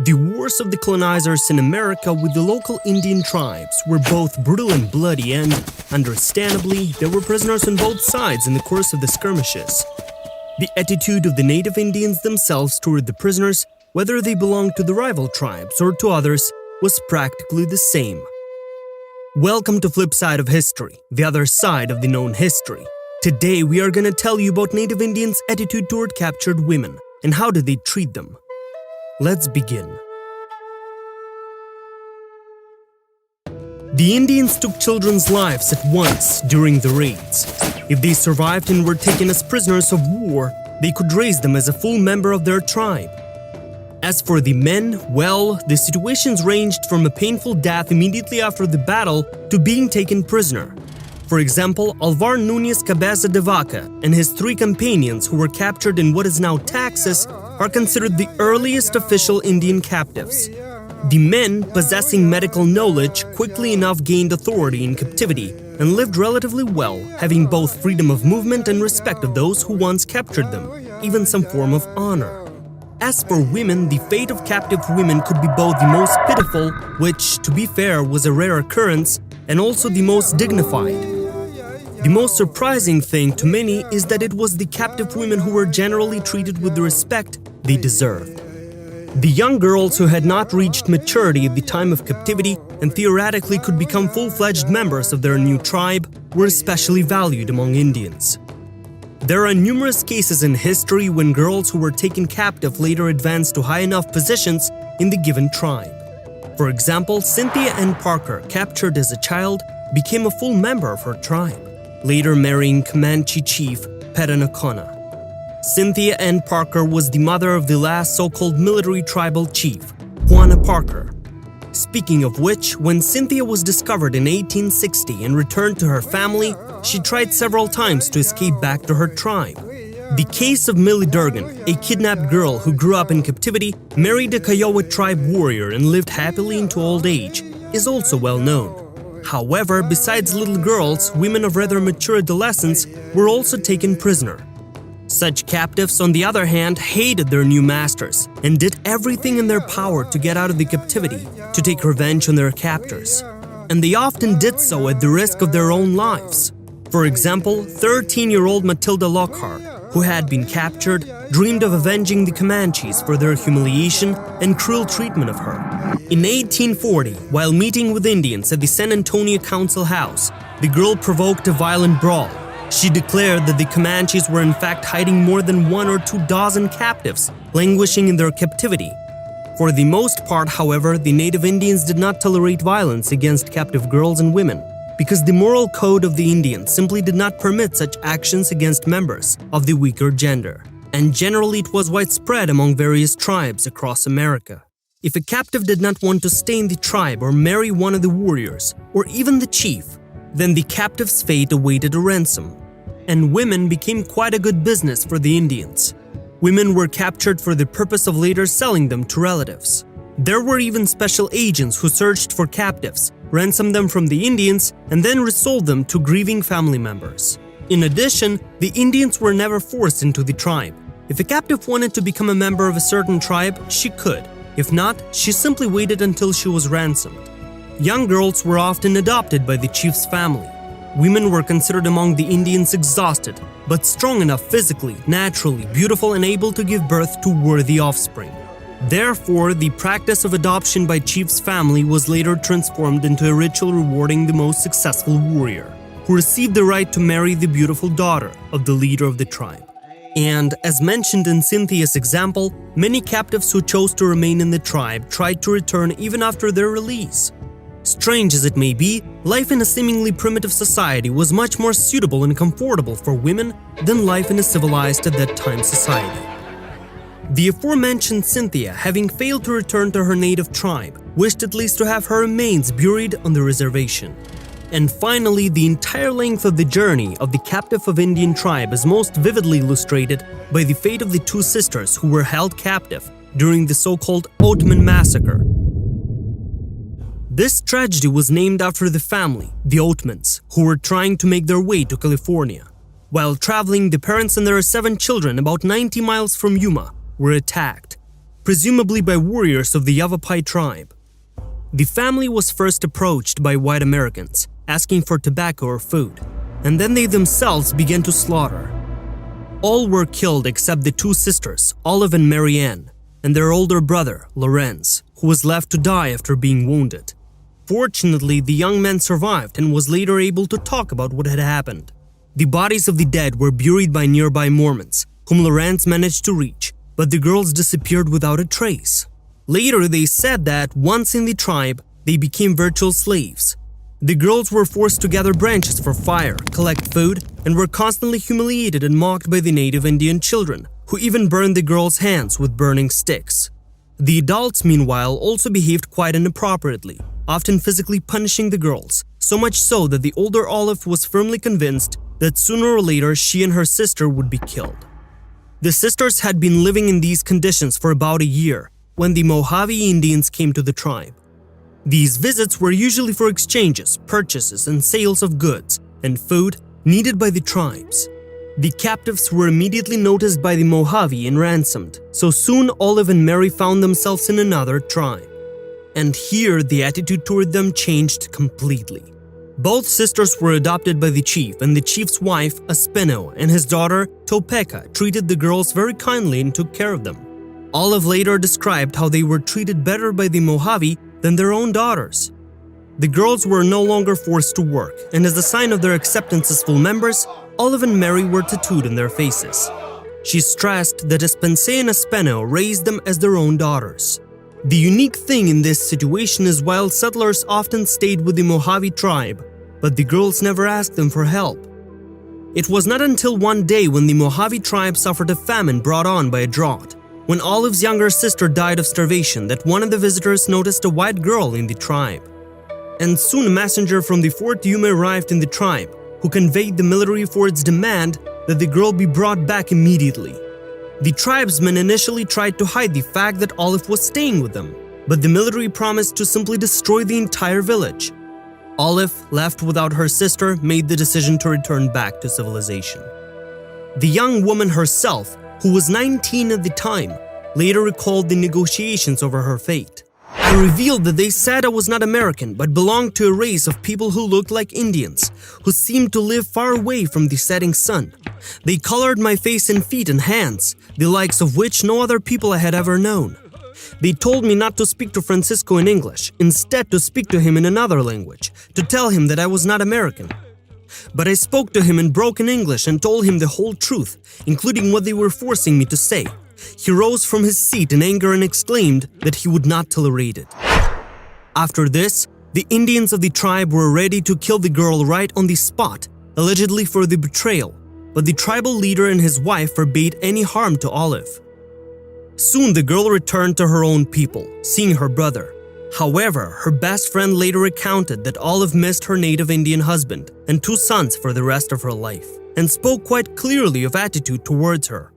The wars of the colonizers in America with the local Indian tribes were both brutal and bloody, and, understandably, there were prisoners on both sides in the course of the skirmishes. The attitude of the native Indians themselves toward the prisoners, whether they belonged to the rival tribes or to others, was practically the same. Welcome to Flip Side of History, the other side of the known history. Today we are going to tell you about native Indians' attitude toward captured women and how did they treat them. Let's begin. The Indians took children's lives at once during the raids. If they survived and were taken as prisoners of war, they could raise them as a full member of their tribe. As for the men, well, the situations ranged from a painful death immediately after the battle to being taken prisoner. For example, Alvar Nunes Cabeza de Vaca and his 3 companions who were captured in what is now Texas are considered the earliest official Indian captives. The men, possessing medical knowledge, quickly enough gained authority in captivity and lived relatively well, having both freedom of movement and respect of those who once captured them, even some form of honor. As for women, the fate of captive women could be both the most pitiful, which, to be fair, was a rare occurrence, and also the most dignified. The most surprising thing to many is that it was the captive women who were generally treated with the respect they deserved. The young girls who had not reached maturity at the time of captivity and theoretically could become full-fledged members of their new tribe were especially valued among Indians. There are numerous cases in history when girls who were taken captive later advanced to high enough positions in the given tribe. For example, Cynthia Ann Parker, captured as a child, became a full member of her tribe, later marrying Comanche chief Pettanacona. Cynthia Ann Parker was the mother of the last so-called military tribal chief, Juana Parker. Speaking of which, when Cynthia was discovered in 1860 and returned to her family, she tried several times to escape back to her tribe. The case of Millie Durgan, a kidnapped girl who grew up in captivity, married a Kiowa tribe warrior and lived happily into old age, is also well known. However, besides little girls, women of rather mature adolescence were also taken prisoner. Such captives, on the other hand, hated their new masters and did everything in their power to get out of the captivity, to take revenge on their captors. And they often did so at the risk of their own lives. For example, 13-year-old Matilda Lockhart, who had been captured, dreamed of avenging the Comanches for their humiliation and cruel treatment of her. In 1840, while meeting with Indians at the San Antonio Council House, the girl provoked a violent brawl. She declared that the Comanches were in fact hiding more than 1 or 2 dozen captives, languishing in their captivity. For the most part, however, the native Indians did not tolerate violence against captive girls and women, because the moral code of the Indians simply did not permit such actions against members of the weaker gender. And generally it was widespread among various tribes across America. If a captive did not want to stay in the tribe or marry one of the warriors, or even the chief, then the captive's fate awaited a ransom. And women became quite a good business for the Indians. Women were captured for the purpose of later selling them to relatives. There were even special agents who searched for captives, ransomed them from the Indians, and then resold them to grieving family members. In addition, the Indians were never forced into the tribe. If a captive wanted to become a member of a certain tribe, she could. If not, she simply waited until she was ransomed. Young girls were often adopted by the chief's family. Women were considered among the Indians exhausted, but strong enough physically, naturally, beautiful, and able to give birth to worthy offspring. Therefore, the practice of adoption by chief's family was later transformed into a ritual rewarding the most successful warrior, who received the right to marry the beautiful daughter of the leader of the tribe. And, as mentioned in Cynthia's example, many captives who chose to remain in the tribe tried to return even after their release. Strange as it may be, life in a seemingly primitive society was much more suitable and comfortable for women than life in a civilized at that time society. The aforementioned Cynthia, having failed to return to her native tribe, wished at least to have her remains buried on the reservation. And finally, the entire length of the journey of the captive of Indian tribe is most vividly illustrated by the fate of the 2 sisters who were held captive during the so-called Oatman Massacre. This tragedy was named after the family, the Oatmans, who were trying to make their way to California. While traveling, the parents and their 7 children about 90 miles from Yuma were attacked. presumably by warriors of the Yavapai tribe. The family was first approached by white Americans, asking for tobacco or food, and then they themselves began to slaughter. All were killed except the two sisters, Olive and Mary Ann, and their older brother, Lorenz, who was left to die after being wounded. Fortunately, the young man survived and was later able to talk about what had happened. The bodies of the dead were buried by nearby Mormons, whom Lorenz managed to reach, but the girls disappeared without a trace. Later, they said that once in the tribe, they became virtual slaves. The girls were forced to gather branches for fire, collect food, and were constantly humiliated and mocked by the native Indian children, who even burned the girls' hands with burning sticks. The adults, meanwhile, also behaved quite inappropriately, often physically punishing the girls, so much so that the older Olive was firmly convinced that sooner or later she and her sister would be killed. The sisters had been living in these conditions for about a year when the Mojave Indians came to the tribe. These visits were usually for exchanges, purchases, and sales of goods and food needed by the tribes. The captives were immediately noticed by the Mojave and ransomed, so soon Olive and Mary found themselves in another tribe. And here the attitude toward them changed completely. Both sisters were adopted by the chief, and the chief's wife, Aspeno, and his daughter, Topeka, treated the girls very kindly and took care of them. Olive later described how they were treated better by the Mojave than their own daughters. The girls were no longer forced to work, and as a sign of their acceptance as full members, Olive and Mary were tattooed in their faces. She stressed that Espensé and Aspeno raised them as their own daughters. The unique thing in this situation is while settlers often stayed with the Mojave tribe, but the girls never asked them for help. It was not until one day when the Mojave tribe suffered a famine brought on by a drought, when Olive's younger sister died of starvation, that one of the visitors noticed a white girl in the tribe. And soon a messenger from the Fort Yuma arrived in the tribe, who conveyed the military for its demand that the girl be brought back immediately. The tribesmen initially tried to hide the fact that Olive was staying with them, but the military promised to simply destroy the entire village. Olive, left without her sister, made the decision to return back to civilization. The young woman herself, who was 19 at the time, later recalled the negotiations over her fate. I revealed that they said I was not American, but belonged to a race of people who looked like Indians, who seemed to live far away from the setting sun. They colored my face and feet and hands, the likes of which no other people I had ever known. They told me not to speak to Francisco in English, instead to speak to him in another language, to tell him that I was not American. But I spoke to him in broken English and told him the whole truth, including what they were forcing me to say. He rose from his seat in anger and exclaimed that he would not tolerate it. After this, the Indians of the tribe were ready to kill the girl right on the spot, allegedly for the betrayal, but the tribal leader and his wife forbade any harm to Olive. Soon the girl returned to her own people, seeing her brother. However, her best friend later recounted that Olive missed her native Indian husband and two sons for the rest of her life, and spoke quite clearly of attitude towards her.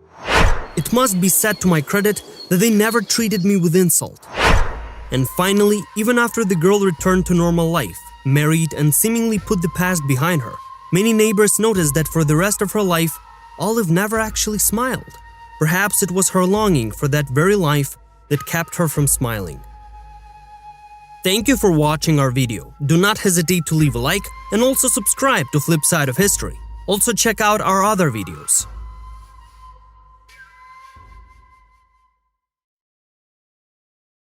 It must be said to my credit that they never treated me with insult. And finally, even after the girl returned to normal life, married, and seemingly put the past behind her, many neighbors noticed that for the rest of her life, Olive never actually smiled. Perhaps it was her longing for that very life that kept her from smiling. Thank you for watching our video. Do not hesitate to leave a like and also subscribe to Flip Side of History. Also check out our other videos.